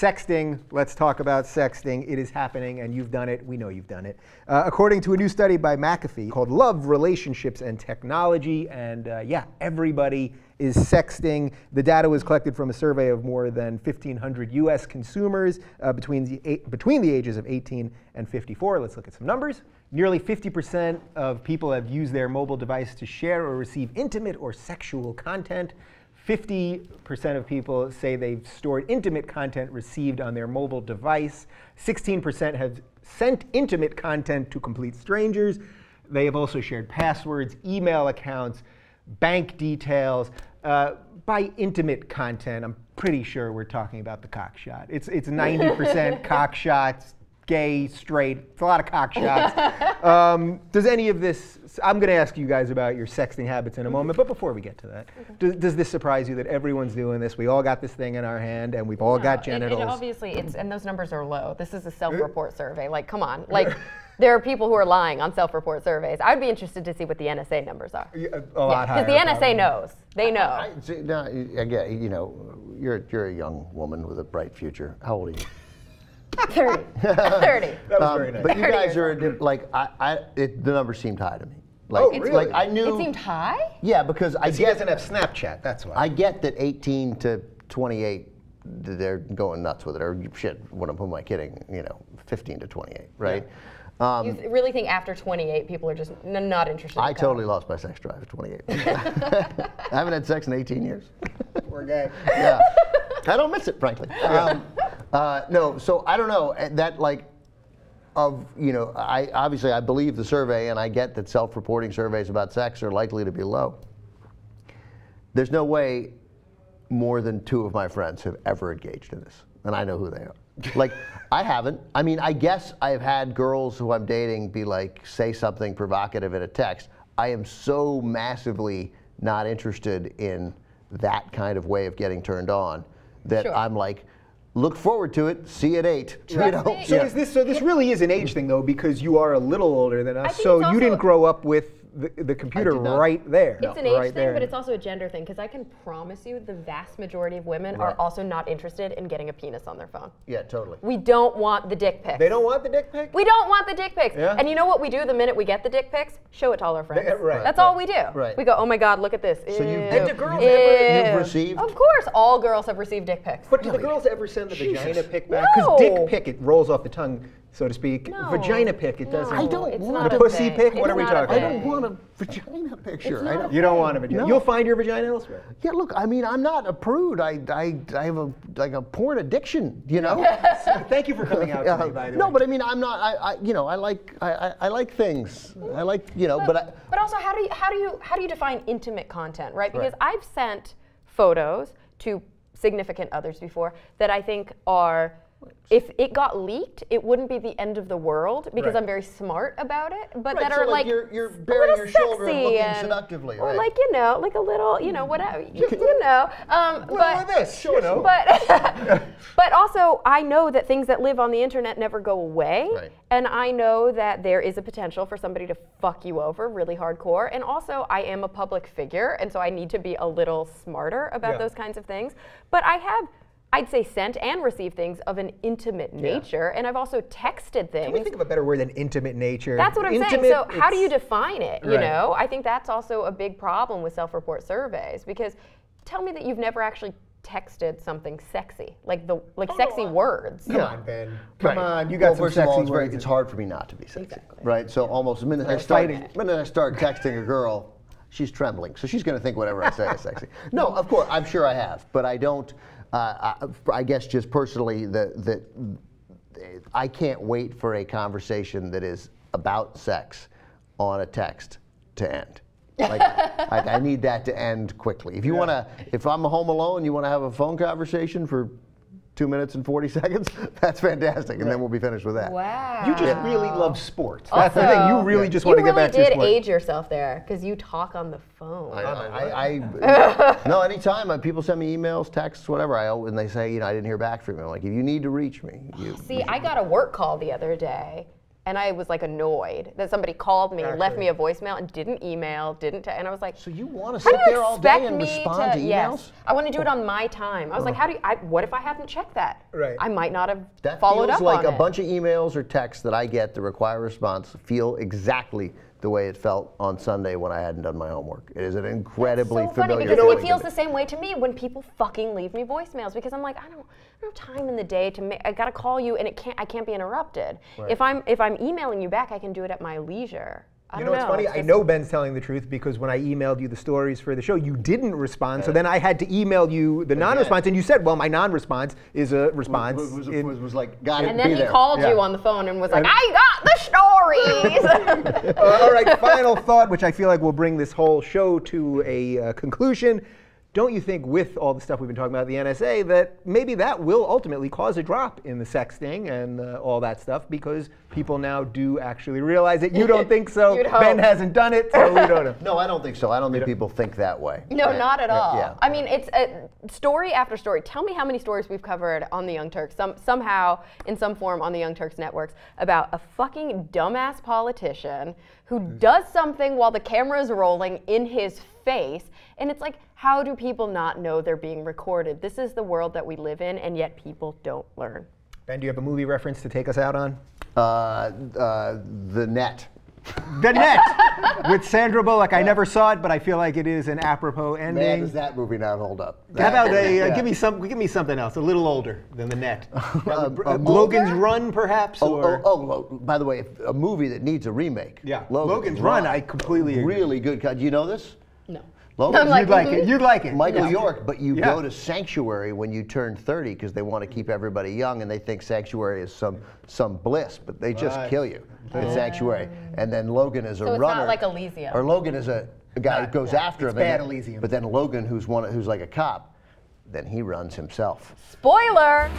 Sexting. Let's talk about sexting. It is happening, and you've done it. We know you've done it. According to a new study by Mankiewicz called Love, Relationships, and Technology, and yeah, everybody is sexting. The data was collected from a survey of more than 1,500 U.S. consumers between the ages of 18 and 54. Let's look at some numbers. Nearly 50% of people have used their mobile device to share or receive intimate or sexual content. 50% of people say they've stored intimate content received on their mobile device. 16% have sent intimate content to complete strangers. They have also shared passwords, email accounts, bank details. By intimate content, I'm pretty sure we're talking about the cock shot. It's 90% cock shots, gay, straight. It's a lot of cock shots. Does any of this, I'm going to ask you guys about your sexting habits in a moment, but before we get to that, does this surprise you that everyone's doing this? We all got this thing in our hand, and we've all got genitals. It obviously, and those numbers are low. This is a self-report survey. Like, come on. Like, there are people who are lying on self-report surveys. I'd be interested to see what the NSA numbers are. A lot higher. Because the NSA knows. They know. Again, you know, you're a young woman with a bright future. How old are you? 30. 30. That was very nice. But you guys are like, the numbers seemed high to me. Like, oh, really? Like I knew. It seemed high? Yeah, because he doesn't have Snapchat. That's why. I get that 18 to 28, they're going nuts with it. Or shit, who am I kidding? You know, 15 to 28, right? Yeah. You really think after 28, people are just not interested? I totally lost my sex drive at 28. I haven't had sex in 18 years. Poor guy. Yeah. I don't miss it, frankly. No, so I don't know that obviously I believe the survey, and I get that self-reporting surveys about sex are likely to be low. There's no way more than 2 of my friends have ever engaged in this, and I know who they are. Like, I haven't. I mean, I guess I've had girls who I'm dating be like, say something provocative in a text. I am so massively not interested in that kind of way of getting turned on that I'm like, look forward to it. See you at 8. Right. You know? So this really is an age thing, though, because you are a little older than us. So you didn't grow up with the computer right there. It's an age thing, but it's also a gender thing, because I can promise you the vast majority of women are also not interested in getting a penis on their phone. Yeah, totally. We don't want the dick pics. They don't want the dick pic? We don't want the dick pics. Yeah. And you know what we do the minute we get the dick pics? Show it to all our friends. That's all we do. Right. We go, oh my God, look at this. So and do girls ever you've received? Of course, all girls have received dick pics. But do the girls ever send the vagina pic back? Because dick pic, it rolls off the tongue, so to speak. No. Vagina pic, it doesn't. I don't want a pussy pic? What are we talking I about? don't want a vagina picture. You don't want a vagina. No. You'll find your vagina elsewhere. Yeah, look, I mean, I'm not a prude. I have a porn addiction, you know? Thank you for coming out to me, by the way. No, but I mean, I'm not, I like things. I like, but also, how do you define intimate content, right? Because I've sent photos to significant others before that I think are, if it got leaked, it wouldn't be the end of the world because I'm very smart about it. But that are like you're bearing your shoulder and looking seductively, or like like a little, whatever, Like this, but also I know that things that live on the internet never go away, and I know that there is a potential for somebody to fuck you over really hardcore. And also, I am a public figure, and so I need to be a little smarter about those kinds of things. But I have, I'd say, sent and received things of an intimate nature, and I've also texted things. Can we think of a better word than intimate nature? That's what I'm saying. So how do you define it? You know, I think that's also a big problem with self-report surveys, because tell me that you've never actually texted something sexy, like sexy words. Come on, Ben. Come on, you got some first of all, sexy words. it's hard for me not to be sexy. Exactly. Right? So almost the minute I start texting a girl, she's trembling. So she's going to think whatever I say is sexy. No, of course, I'm sure I have, but I don't. I guess just personally, that I can't wait for a conversation that is about sex on a text to end. Like, I need that to end quickly. If you want to, if I'm home alone, you want to have a phone conversation for 2 minutes and 40 seconds, that's fantastic, and then we'll be finished with that. Wow. You just really love sports. That's the thing. You really just want to get back to sports. You really did age yourself there, because you talk on the phone. No, anytime people send me emails, texts, whatever, and they say, I didn't hear back from you. I'm like, if you need to reach me. See, I got a work call the other day, And I was like annoyed that somebody called me, left me a voicemail, and didn't email, and I was like, so you want to sit there all day and respond to emails? Yes, I want to do it on my time. I was like, what if I hadn't checked that? Right. I might not have followed up on it. That feels like a bunch of emails or texts that I get that require a response feel exactly the way it felt on Sunday when I hadn't done my homework. It is an incredibly familiar feeling. Because it feels the same way to me when people fucking leave me voicemails, because I'm like, I don't have time in the day I gotta call you, and I can't be interrupted. Right. If I'm emailing you back, I can do it at my leisure. You know what's funny? I know Ben's telling the truth, because when I emailed you the stories for the show, you didn't respond. So then I had to email you the non-response, and you said, well, my non-response is a response. Was like, got it, and then he called you on the phone and was like, I got the stories! All right, final thought, which I feel like will bring this whole show to a conclusion. Don't you think, with all the stuff we've been talking about at the NSA, that maybe that will ultimately cause a drop in the sexting and all that stuff, because people now do actually realize it? You don't think so? Ben hasn't done it, so we don't know. No, I don't think so. I don't think people think that way. No, not at all. Yeah. I mean, it's story after story. Tell me how many stories we've covered on the Young Turks, somehow, in some form, on the Young Turks networks, about a fucking dumbass politician who does something while the camera is rolling in his face. And it's like, how do people not know they're being recorded? This is the world that we live in, and yet people don't learn. Ben, do you have a movie reference to take us out on? The Net. The Net, with Sandra Bullock. I never saw it, but I feel like it is an apropos ending. Man, does that movie not hold up? How about give me something else, a little older than The Net. Logan's Run, perhaps? By the way, a movie that needs a remake. Yeah, Logan's Run, I completely agree. Really good. Do you know this? No. Logan, You'd like it. Michael York, but you go to Sanctuary when you turn 30 because they want to keep everybody young, and they think Sanctuary is some bliss, but they just kill you in Sanctuary. And then Logan is a runner. So it's not like Elysium. Or Logan is a guy who goes after him. Bad Elysium. But then Logan, who's like a cop, then he runs himself. Spoiler!